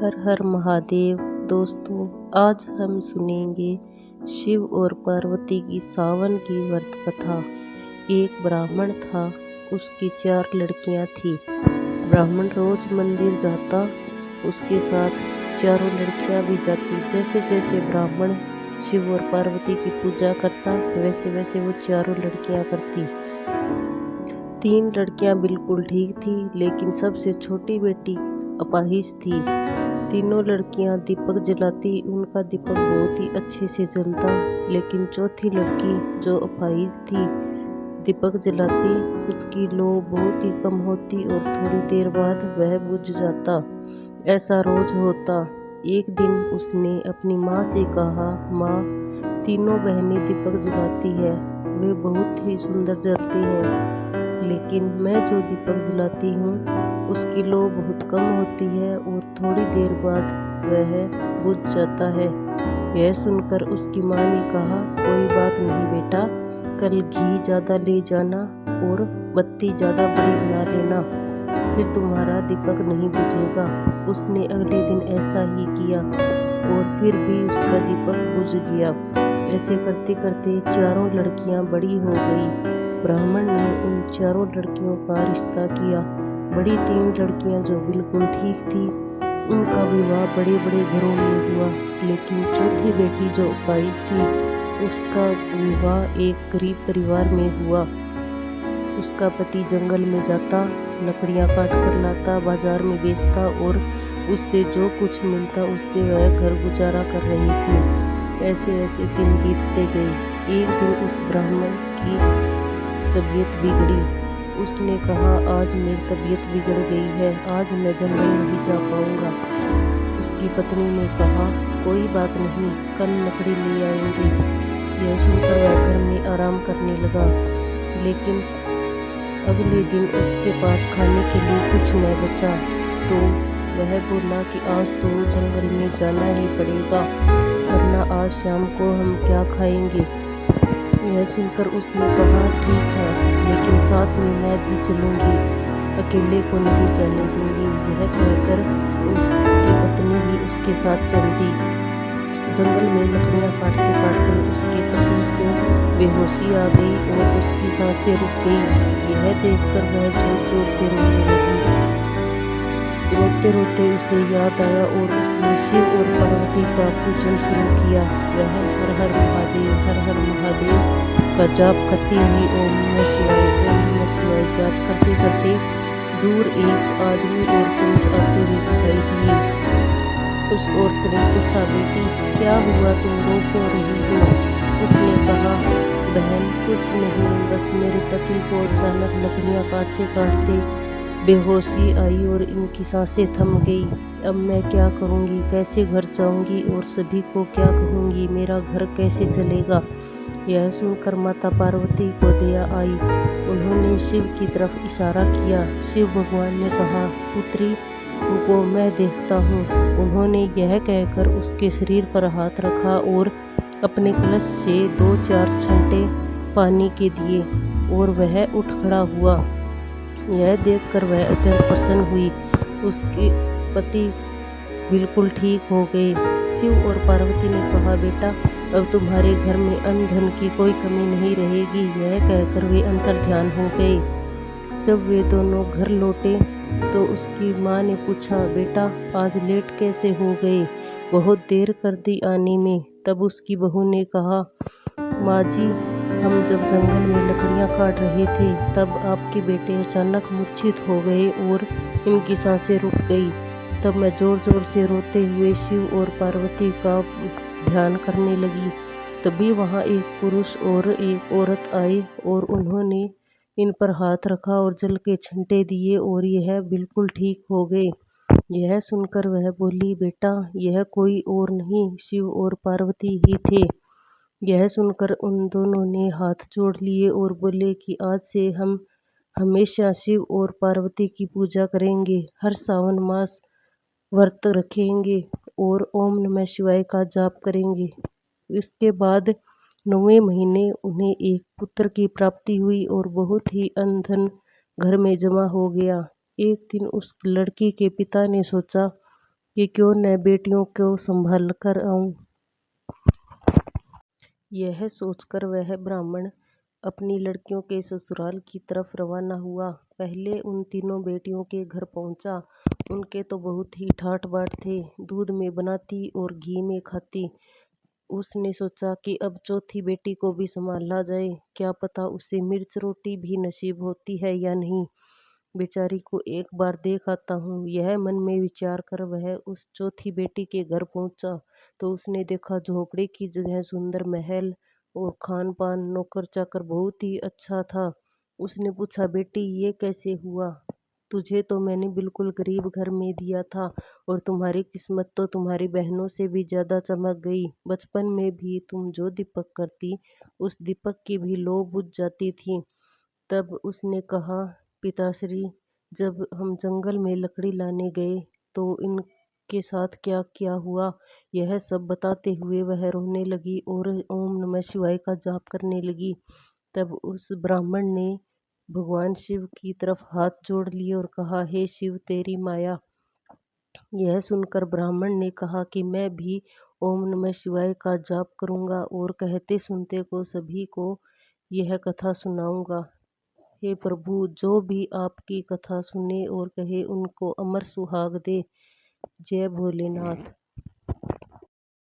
हर हर महादेव। दोस्तों, आज हम सुनेंगे शिव और पार्वती की सावन की व्रत कथा। एक ब्राह्मण था, उसकी 4 लड़कियां थी। ब्राह्मण रोज मंदिर जाता, उसके साथ चारों लड़कियां भी जाती। जैसे जैसे ब्राह्मण शिव और पार्वती की पूजा करता, वैसे वैसे वो चारों लड़कियां करती। 3 लड़कियां बिल्कुल ठीक थी, लेकिन सबसे छोटी बेटी अपाहिज थी। तीनों लड़कियां दीपक जलाती, उनका दीपक बहुत ही अच्छे से जलता। लेकिन चौथी लड़की जो अपाहिज थी, दीपक जलाती, उसकी लौ बहुत ही कम होती और थोड़ी देर बाद वह बुझ जाता। ऐसा रोज होता। एक दिन उसने अपनी माँ से कहा, माँ, तीनों बहनें दीपक जलाती है, वे बहुत ही सुंदर जलते हैं, लेकिन मैं जो दीपक जलाती हूँ उसकी लौ बहुत कम होती है और थोड़ी देर बाद वह बुझ जाता है। यह सुनकर उसकी माँ ने कहा, कोई बात नहीं बेटा, कल घी ज़्यादा ले जाना और बत्ती ज़्यादा बड़ी बना लेना, फिर तुम्हारा दीपक नहीं बुझेगा। उसने अगले दिन ऐसा ही किया और फिर भी उसका दीपक बुझ गया। ऐसे करते करते चारों लड़कियां बड़ी हो गई। ब्राह्मण ने उन चारों लड़कियों का रिश्ता किया। बड़ी 3 लड़कियां जो बिल्कुल ठीक थी, उनका विवाह बड़े बड़े घरों में हुआ। लेकिन चौथी बेटी जो अपाहिज थी, उसका विवाह एक गरीब परिवार में हुआ। उसका पति जंगल में जाता, लकड़ियां काट कर लाता, बाजार में बेचता और उससे जो कुछ मिलता उससे वह घर गुजारा कर रही थी। ऐसे ऐसे दिन बीतते गए। एक दिन उस ब्राह्मण की तबीयत बिगड़ी। उसने कहा, आज मेरी तबीयत बिगड़ गई है, आज मैं जंगल नहीं जा पाऊंगा। उसकी पत्नी ने कहा, कोई बात नहीं, कल लकड़ी ले आएंगे। यह सुनकर वह घर में आराम करने लगा। लेकिन अगले दिन उसके पास खाने के लिए कुछ न बचा, तो वह बोला कि आज तो जंगल में जाना ही पड़ेगा, वरना आज शाम को हम क्या खाएंगे। यह सुनकर उसने कहा, ठीक है, लेकिन साथ में मैं भी चलूंगी, अकेले को नहीं जाने दूंगी। यह कहकर उसकी पत्नी भी उसके साथ चल दी। जंगल में लकड़ियां काटते काटते उसके पति को बेहोशी आ गई और उसकी सांसें रुक गई। यह देखकर वह जोर जोर से रोने लगी। रोते रोते उसे याद आया और उसने शिव और पार्वती का पूजन शुरू किया। वह हर हर महादेव, हर हर महादेव का जाप करती हुई ओम नमः शिवाय, ओम नमः शिवाय जाप करते करते दूर एक आदमी और पुरुष आते हुए दिखाई दिए। उस औरत ने पूछा, बेटी क्या हुआ, तुम रो क्यों रही हो? उसने कहा, बहन कुछ नहीं, बस मेरे पति को अचानक लकड़ियां काटते काटते बेहोशी आई और इनकी सांसें थम गई। अब मैं क्या करूंगी, कैसे घर जाऊंगी और सभी को क्या कहूंगी, मेरा घर कैसे चलेगा। यह सुनकर माता पार्वती को दया आई। उन्होंने शिव की तरफ इशारा किया। शिव भगवान ने कहा, पुत्री रुको, मैं देखता हूँ। उन्होंने यह कहकर उसके शरीर पर हाथ रखा और अपने कलश से 2-4 छंटे पानी के दिए और वह उठ खड़ा हुआ। यह देखकर वह अत्यंत प्रसन्न हुई। उसके पति बिल्कुल ठीक हो गए। शिव और पार्वती ने कहा, बेटा अब तुम्हारे घर में अन्न धन की कोई कमी नहीं रहेगी। यह कहकर वे अंतर्ध्यान हो गए। जब वे दोनों घर लौटे तो उसकी माँ ने पूछा, बेटा आज लेट कैसे हो गए, बहुत देर कर दी आने में। तब उसकी बहू ने कहा, माँ जी, हम जब जंगल में लकड़ियां काट रहे थे तब आपके बेटे अचानक मूर्छित हो गए और इनकी सांसें रुक गई। तब मैं जोर जोर से रोते हुए शिव और पार्वती का ध्यान करने लगी। तभी वहां एक पुरुष और एक औरत आए और उन्होंने इन पर हाथ रखा और जल के छंटे दिए और यह बिल्कुल ठीक हो गए। यह सुनकर वह बोली, बेटा यह कोई और नहीं, शिव और पार्वती ही थे। यह सुनकर उन दोनों ने हाथ जोड़ लिए और बोले कि आज से हम हमेशा शिव और पार्वती की पूजा करेंगे, हर सावन मास व्रत रखेंगे और ओम नमः शिवाय का जाप करेंगे। इसके बाद 9वें महीने उन्हें एक पुत्र की प्राप्ति हुई और बहुत ही अन्न धन घर में जमा हो गया। एक दिन उस लड़की के पिता ने सोचा, कि क्यों न बेटियों को संभाल कर आऊं। यह सोचकर वह ब्राह्मण अपनी लड़कियों के ससुराल की तरफ रवाना हुआ। पहले उन तीनों बेटियों के घर पहुंचा। उनके तो बहुत ही ठाठ बाट थे, दूध में बनाती और घी में खाती। उसने सोचा कि अब चौथी बेटी को भी संभाला जाए, क्या पता उसे मिर्च रोटी भी नसीब होती है या नहीं। बेचारी को एक बार देख आता हूँ, यह मन में विचार कर वह उस चौथी बेटी के घर पहुंचा तो उसने देखा झोंपड़े की जगह सुंदर महल और खान पान नौकर चाकर बहुत ही अच्छा था। उसने पूछा, बेटी ये कैसे हुआ? तुझे तो मैंने बिल्कुल गरीब घर में दिया था और तुम्हारी किस्मत तो तुम्हारी बहनों से भी ज्यादा चमक गई। बचपन में भी तुम जो दीपक करती उस दीपक की भी लौ बुझ जाती थी। तब उसने कहा, पिताश्री, जब हम जंगल में लकड़ी लाने गए तो इनके साथ क्या क्या हुआ, यह सब बताते हुए वह रोने लगी और ओम नमः शिवाय का जाप करने लगी। तब उस ब्राह्मण ने भगवान शिव की तरफ हाथ जोड़ लिए और कहा, हे शिव तेरी माया। यह सुनकर ब्राह्मण ने कहा कि मैं भी ओम नमः शिवाय का जाप करूंगा और कहते सुनते को सभी को यह कथा सुनाऊंगा। हे प्रभु, जो भी आपकी कथा सुने और कहे उनको अमर सुहाग दे। जय भोलेनाथ।